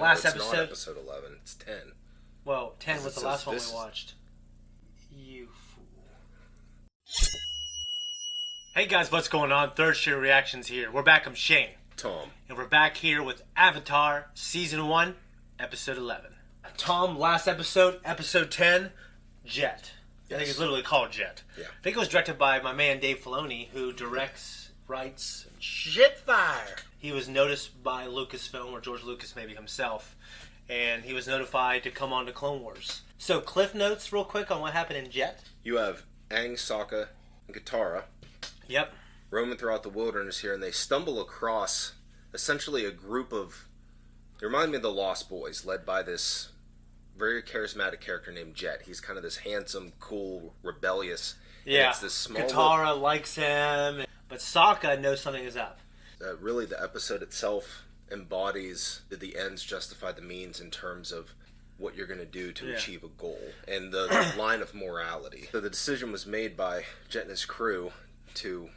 Last it's episode. Not episode 11. It's 10. Well, 10 was the last one we watched. You fool. Hey guys, what's going on? Third Shirt Reactions here. We're back. I'm Shane. Tom. And we're back here with Avatar Season 1, Episode 11. Tom, last episode, Episode 10, Jet. Yes. I think it's literally called Jet. Yeah. I think it was directed by my man Dave Filoni, who directs, writes, shit fire. He was noticed by Lucasfilm, or George Lucas maybe himself, and he was notified to come on to Clone Wars. So, cliff notes real quick on what happened in Jet. You have Aang, Sokka, and Katara. Yep. Roaming throughout the wilderness here, and they stumble across essentially a group of... They remind me of the Lost Boys, led by this very charismatic character named Jet. He's kind of this handsome, cool, rebellious... Yeah, it's this small Katara likes him, but Sokka knows something is up. Really, the episode itself embodies the ends justify the means in terms of what you're going to do to achieve a goal and the line of morality. So the decision was made by Jet and his crew to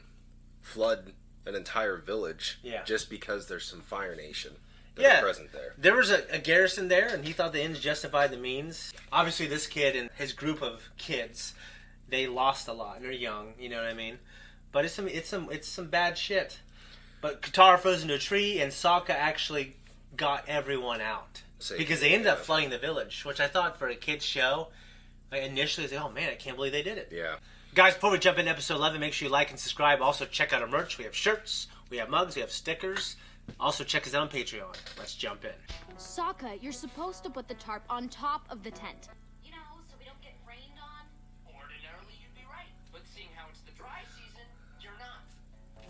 flood an entire village just because there's some Fire Nation that are present there. There was a garrison there, and he thought the ends justified the means. Obviously, this kid and his group of kids, they lost a lot, and they're young, you know what I mean? But it's some bad shit. But Katara froze into a tree, and Sokka actually got everyone out. Because they ended up flooding the village, which I thought for a kid's show, initially I was like, oh man, I can't believe they did it. Yeah. Guys, before we jump into episode 11, make sure you like and subscribe. Also, check out our merch. We have shirts, we have mugs, we have stickers. Also, check us out on Patreon. Let's jump in. Sokka, you're supposed to put the tarp on top of the tent. You know, so we don't get rained on. Ordinarily, you'd be right. But seeing how it's the dry season, you're not.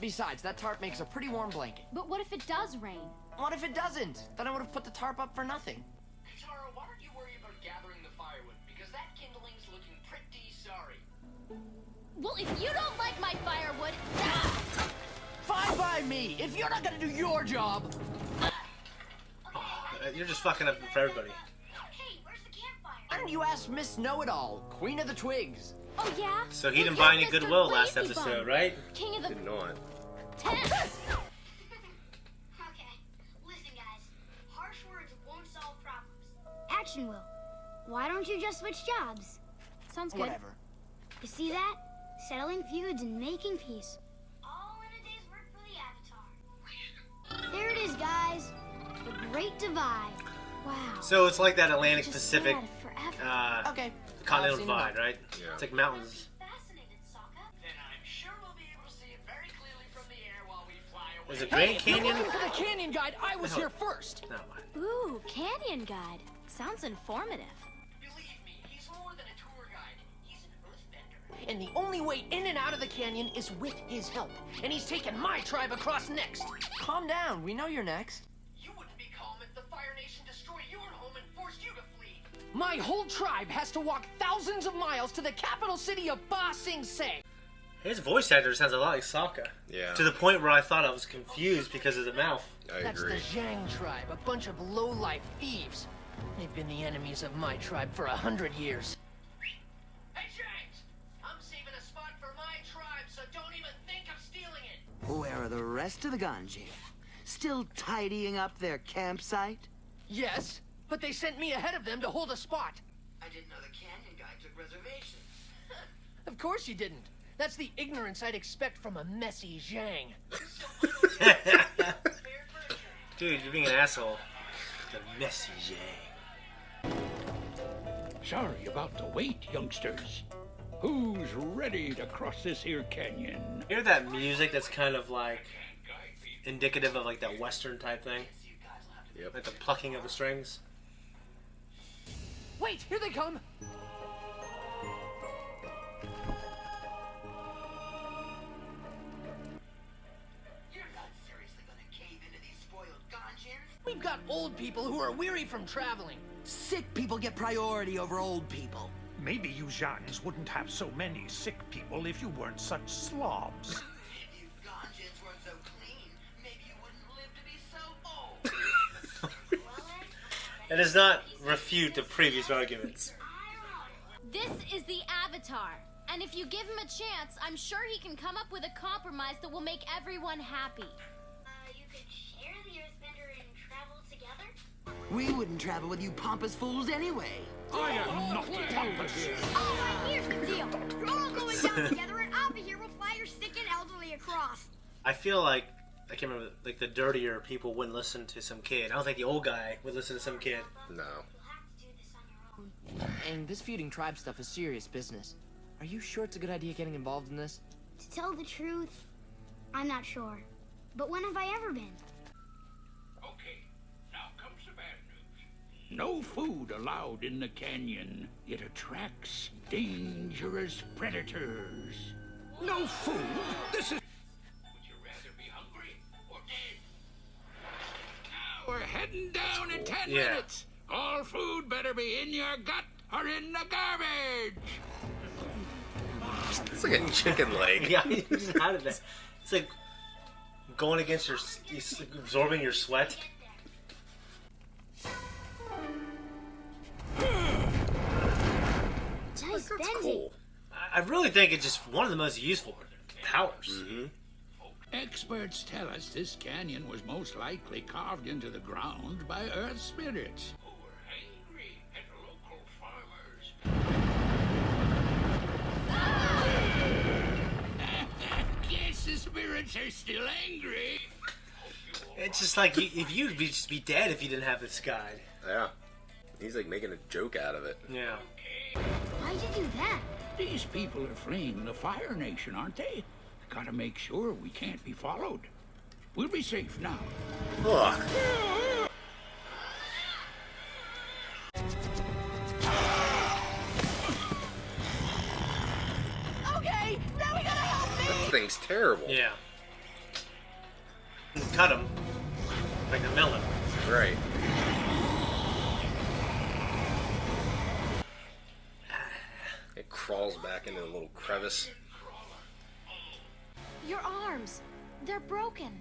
Besides, that tarp makes a pretty warm blanket. But what if it does rain? What if it doesn't? Then I would have put the tarp up for nothing. Katara, why don't you worry about gathering the firewood? Because that kindling's looking pretty sorry. Well, if you don't like my firewood... Fine by me, if you're not gonna do your job. You're just fucking up for everybody. Hey, where's the campfire? Why don't you ask Miss Know-It-all, Queen of the Twigs? Oh, yeah? So he didn't buy any goodwill last episode, right? King of the... Did not. Tents! Okay, listen guys. Harsh words won't solve problems. Action will. Why don't you just switch jobs? Sounds good. Whatever. You see that? Settling feuds and making peace. All in a day's work for the Avatar. There it is, guys. The Great Divide. Wow. So it's like that Atlantic Just Pacific forever. Okay. continental I've seen divide, enough. right? Yeah. It's like mountains. Fascinated, Sokka. Then I'm sure we'll be able to see it very clearly from the air while we fly away. There's a Grand Canyon. Looking for the canyon guide, I was here first. No, mind. Ooh, canyon guide. Sounds informative. Believe me, he's more than a tour guide. He's an earthbender. And the only way in and out of the canyon is with his help. And he's taking my tribe across next. Calm down, we know you're next. You wouldn't be calm if the Fire Nation destroyed your home and forced you to flee. My whole tribe has to walk thousands of miles to the capital city of Ba Sing Se. His voice actor sounds a lot like Sokka. Yeah. To the point where I thought I was confused because of the mouth. I That's agree. the Zhang tribe, a bunch of low-life thieves. They've been the enemies of my tribe for 100 years. Hey, James! I'm saving a spot for my tribe, so don't even think of stealing it. Where are the rest of the Ganji? Still tidying up their campsite? Yes, but they sent me ahead of them to hold a spot. I didn't know the canyon guy took reservations. Of course you didn't. That's the ignorance I'd expect from a messy Zhang. Dude, you're being an asshole. The messy Zhang. Sorry about the wait, youngsters. Who's ready to cross this here canyon? Hear that music that's kind of like indicative of like that Western type thing? Yep. Like the plucking of the strings? Wait, here they come! You're not seriously gonna cave into these spoiled Ganjins? We've got old people who are weary from traveling. Sick people get priority over old people. Maybe you Zhans wouldn't have so many sick people if you weren't such slobs. If you Ganjins weren't so clean, maybe you wouldn't live to be so old. It does not refute the previous arguments. This is the Avatar. And if you give him a chance, I'm sure he can come up with a compromise that will make everyone happy. You could share the Earthbender and travel together? We wouldn't travel with you pompous fools anyway. I am not pompous. All right, here's the deal. You're all going down together, and I'll be here will fly your sick and elderly across. I feel like, I can't remember, like the dirtier people wouldn't listen to some kid. I don't think the old guy would listen to some kid. No. And this feuding tribe stuff is serious business. Are you sure it's a good idea getting involved in this? To tell the truth, I'm not sure. But when have I ever been? Okay, now comes the bad news. No food allowed in the canyon. It attracts dangerous predators. No food? This is... Would you rather be hungry or dead? Now we're heading down in 10 minutes. All food better be in your gut or in the garbage. It's like a chicken leg. Yeah, you just out of that. It's like going against your, absorbing your sweat. Nice bending. Cool. I really think it's just one of the most useful powers. Mm-hmm. Experts tell us this canyon was most likely carved into the ground by earth spirits who were angry at local farmers. Guess the spirits are still angry. It's just like if you'd just be dead if you didn't have this guide. Yeah. He's like making a joke out of it. Yeah. Why'd you do that? These people are fleeing the Fire Nation, aren't they? Gotta make sure we can't be followed. We'll be safe now. Look. Okay, now we gotta help me! That thing's terrible. Yeah. Cut him. Like a melon. Right. It crawls back into a little crevice. Your arms, they're broken.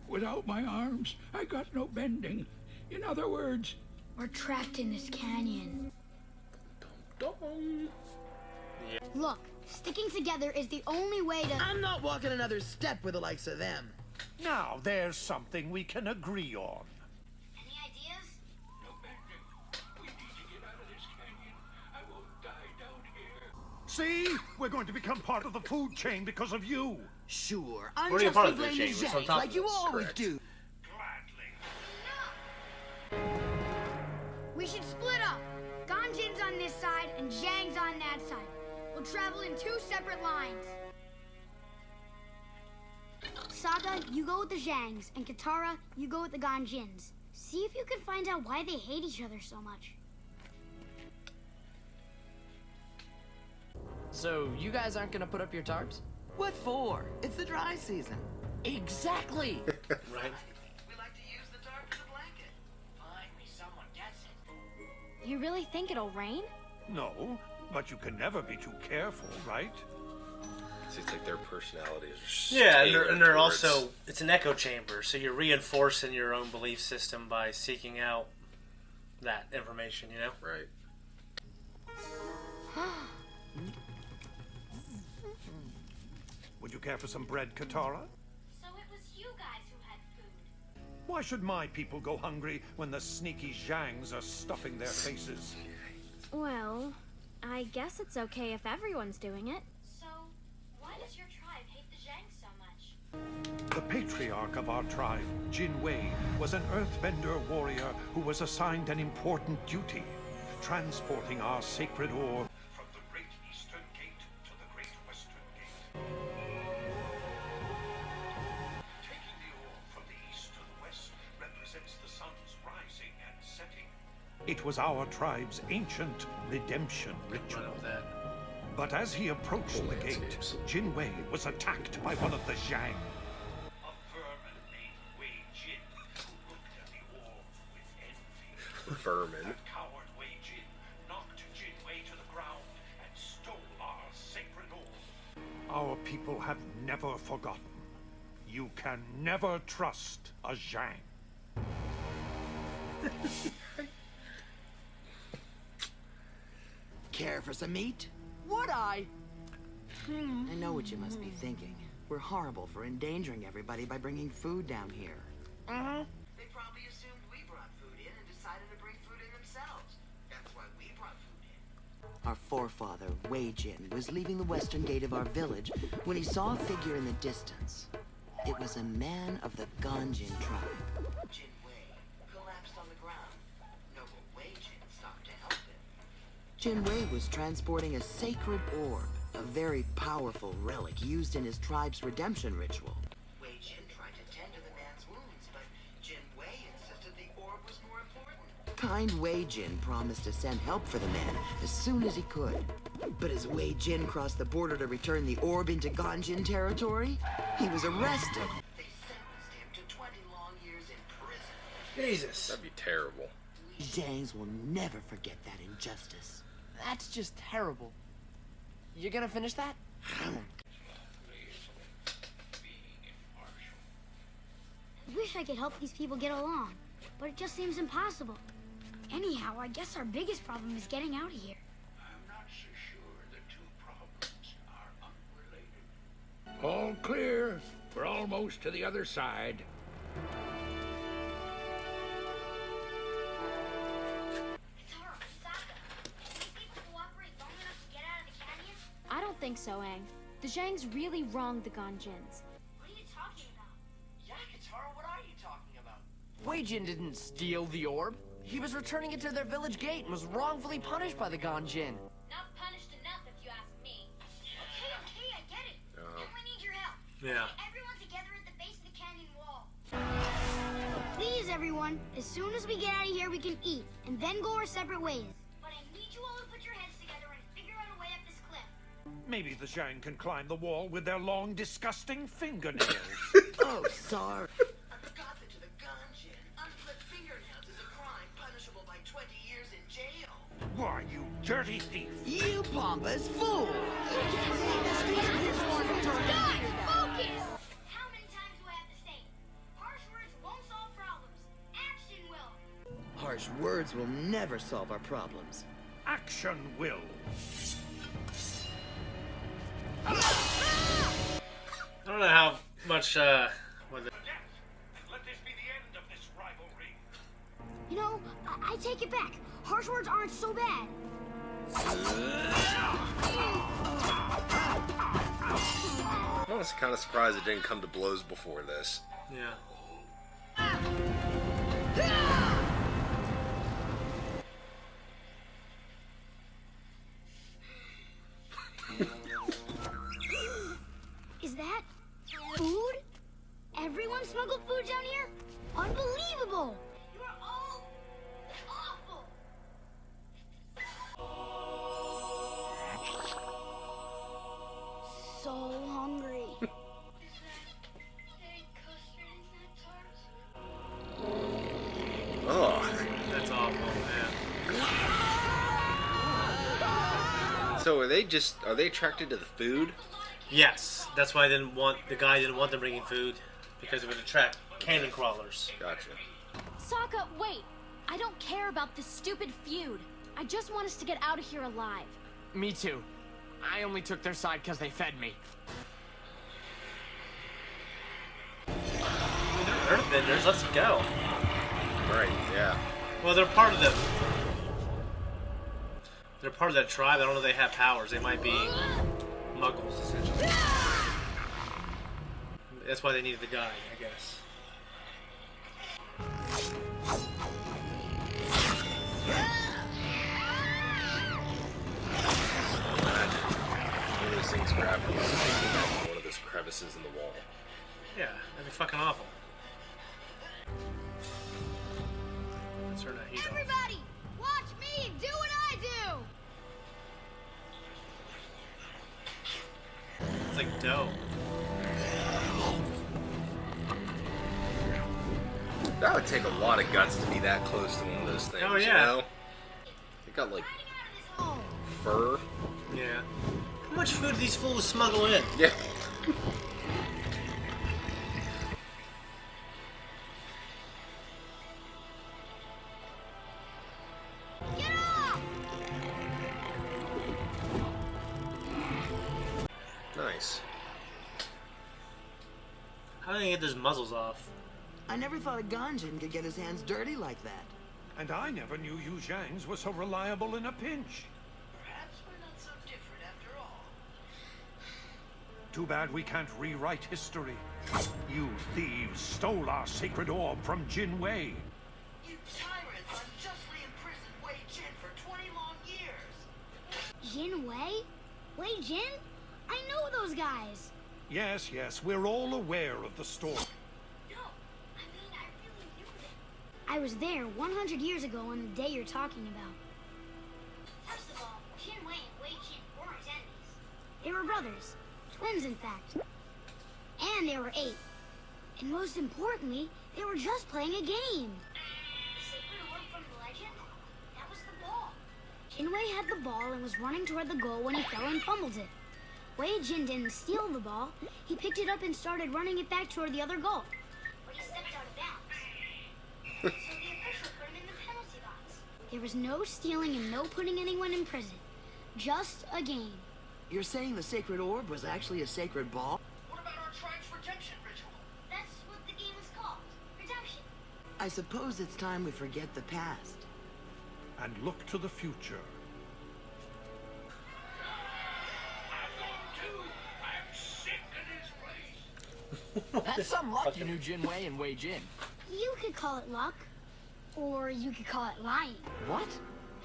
Without my arms, I got no bending. In other words, We're trapped in this canyon. Yeah. Look, sticking together is the only way to... I'm not walking another step with the likes of them. Now there's something we can agree on. Any ideas? no bending. We need to get out of this canyon. I won't die down here. See? We're going to become part of the food chain because of you. Sure, We're a part unjustly of the blame chain. the We're just on Zhang top like of you this. always Correct. do. Gladly. We should split up. Ganjin's on this side and Zhang's on that side. We'll travel in 2 separate lines. Saga, you go with the Zhangs, and Katara, you go with the Ganjins. See if you can find out why they hate each other so much. So, you guys aren't gonna put up your tarps? What for? It's the dry season. Exactly! Right? We like to use the tarp as a blanket. Finally, someone gets it. You really think it'll rain? No, but you can never be too careful, right? See, it's like their personalities are Yeah, tailored and they're towards- also, it's an echo chamber, so you're reinforcing your own belief system by seeking out that information, you know? Right. Would you care for some bread, Katara? So it was you guys who had food. Why should my people go hungry when the sneaky Zhangs are stuffing their faces? Well, I guess it's okay if everyone's doing it. So, why does your tribe hate the Zhangs so much? The patriarch of our tribe, Jin Wei, was an earthbender warrior who was assigned an important duty, transporting our sacred ore from the Great Eastern Gate to the Great Western Gate. Taking the ore from the east to the west represents the sun's rising and setting. It was our tribe's ancient redemption Run ritual. up that. But as he approached the gate, Landscapes. Jin Wei was attacked by one of the Zhang. A vermin named Wei Jin, who looked at the ore with envy. Vermin. That coward Wei Jin knocked Jin Wei to the ground and stole our sacred ore. Our people have never forgotten. You can never trust a Zhang. Care for some meat? Would I? I know what you must be thinking. We're horrible for endangering everybody by bringing food down here. They probably assumed we brought food in and decided to Our forefather, Wei Jin, was leaving the western gate of our village when he saw a figure in the distance. It was a man of the Ganjin tribe. Jin Wei collapsed on the ground. Noble Wei Jin stopped to help him. Jin Wei was transporting a sacred orb, a very powerful relic used in his tribe's redemption ritual. Wei Jin tried to tend to the man's wounds, but Jin Wei insisted the orb was more important. Kind Wei Jin promised to send help for the man as soon as he could. But as Wei Jin crossed the border to return the orb into Ganjin territory, he was arrested. They sentenced him to 20 long years in prison. Jesus. That'd be terrible. Zhangs will never forget that injustice. That's just terrible. You gonna finish that? I wish I could help these people get along, but it just seems impossible. Anyhow, I guess our biggest problem is getting out of here. I'm not so sure the two problems are unrelated. All clear. We're almost to the other side. I don't think so, Aang. The Zhangs really wronged the Ganjins. What are you talking about? Yeah, Katara, what are you talking about? Wei Jin didn't steal the orb. He was returning it to their village gate and was wrongfully punished by the Ganjin. Not punished enough, if you ask me. Okay, I get it. Then we need your help. Yeah. Get everyone together at the base of the canyon wall. Please, everyone. As soon as we get out of here, we can eat, and then go our separate ways. But I need you all to put your heads together and figure out a way up this cliff. Maybe the Zhang can climb the wall with their long, disgusting fingernails. Oh, sorry. Agape to the Ganjin. Unflipped fingernails is a crime punishable by 20 years in jail. Why, you dirty thief! You pompous fool! God, focus! How many times do I have to say? Harsh words won't solve problems. Action will. Harsh words will never solve our problems. Action will. I don't know how much, Let this be the end of this rivalry. You know, I take it back. Harsh words aren't so bad. I was kind of surprised it didn't come to blows before this. yeah. Is that food? Everyone smuggled food down here? Unbelievable! You're all awful! So hungry. Oh. That's awful, man. So are they attracted to the food? Yes, that's why the guy didn't want them bringing food, because it would attract canyon crawlers. Gotcha. Sokka, wait! I don't care about this stupid feud. I just want us to get out of here alive. Me too. I only took their side because they fed me. They're earthbenders, let's go. Right, yeah. Well, they're part of the... They're part of that tribe. I don't know if they have powers. They might be muggles, essentially. That's why they needed the guy, I guess. One of those things grabbed me. One of those crevices in the wall. Yeah, that'd be fucking awful. Let's turn that heat off. Everybody, watch me do what I do! It's like dough. That would take a lot of guts to be that close to one of those things. Oh, yeah. You know? They got like fur. Yeah. How much food do these fools smuggle in? Yeah. Get off! Nice. How do they get those muzzles off? I never thought a Ganjin could get his hands dirty like that. And I never knew you Zhangs were so reliable in a pinch. Perhaps Too bad we can't rewrite history. You thieves stole our sacred orb from Jin Wei. You tyrants unjustly imprisoned Wei Jin for 20 long years. Jin Wei? Wei Jin? I know those guys. Yes, we're all aware of the story. No, I mean, I really knew them. I was there 100 years ago on the day you're talking about. First of all, Jin Wei and Wei Jin weren't enemies. They were brothers. Twins, in fact. And they were 8. And most importantly, they were just playing a game. The sacred orb from the legend? That was the ball. Jin Wei had the ball and was running toward the goal when he fell and fumbled it. Wei Jin didn't steal the ball. He picked it up and started running it back toward the other goal. But he stepped out of bounds. So the official put him in the penalty box. There was no stealing and no putting anyone in prison. Just a game. You're saying the sacred orb was actually a sacred ball? What about our tribe's redemption ritual? That's what the game is called. Redemption. I suppose it's time we forget the past. And look to the future. I'm sick of this place. That's some luck you knew Jin Wei and Wei Jin. You could call it luck. Or you could call it lying. What?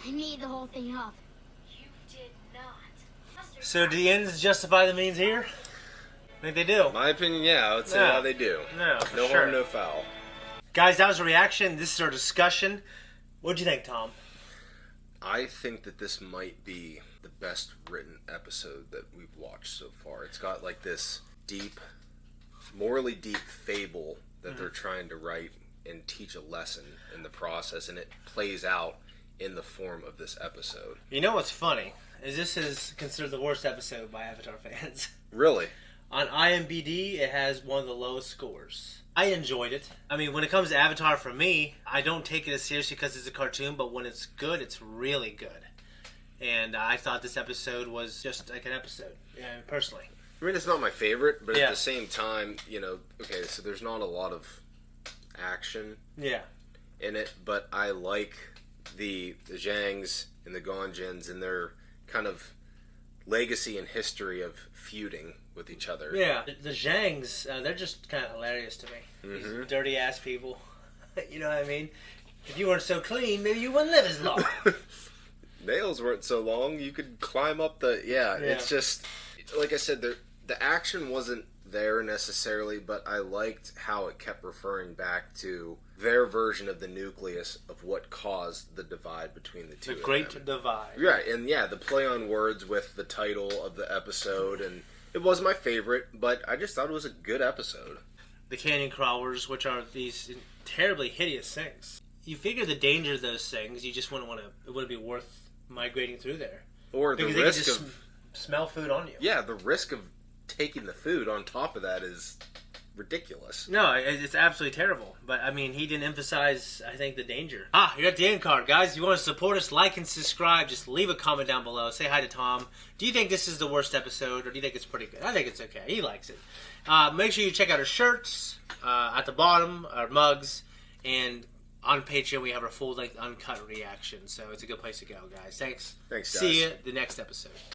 I made the whole thing up. You did not. So do the ends justify the means here? I think they do. My opinion, yeah, I would say Yeah. they do. No, for No sure. harm, no foul. Guys, that was a reaction. This is our discussion. What'd you think, Tom? I think that this might be the best written episode that we've watched so far. It's got like this deep, morally deep fable that they're trying to write and teach a lesson in the process, and it plays out in the form of this episode. You know what's funny? Is this is considered the worst episode by Avatar fans. Really? On IMDb, it has one of the lowest scores. I enjoyed it. I mean, when it comes to Avatar, for me, I don't take it as seriously because it's a cartoon, but when it's good, it's really good. And I thought this episode was just like an episode, personally. I mean, it's not my favorite, but Yeah. at the same time, you know, okay, so there's not a lot of action Yeah. in it, but I like the Zhangs and the Gonjins and their kind of legacy and history of feuding with each other. Yeah. The Zhangs, they're just kind of hilarious to me. These dirty-ass people. You know what I mean? If you weren't so clean, maybe you wouldn't live as long. Nails weren't so long, you could climb up the... Yeah, it's just... Like I said, the action wasn't there necessarily, but I liked how it kept referring back to their version of the nucleus of what caused the divide between the two The of Great them. Divide. Right, and yeah, the play on words with the title of the episode, and it was my favorite, but I just thought it was a good episode. The canyon crawlers, which are these terribly hideous things. You figure the danger of those things, you just wouldn't want to. It wouldn't be worth migrating through there. Or the Because they could risk just of... smell food on you. Yeah, the risk of taking the food on top of that is ridiculous. No, it's absolutely terrible. But, I mean, he didn't emphasize, I think, the danger. You're at the end card. Guys, if you want to support us, like and subscribe. Just leave a comment down below. Say hi to Tom. Do you think this is the worst episode, or do you think it's pretty good? I think it's okay. He likes it. Make sure you check out our shirts at the bottom, our mugs, and on Patreon we have our full-length uncut reaction. So it's a good place to go, guys. Thanks. Thanks, guys. See you the next episode.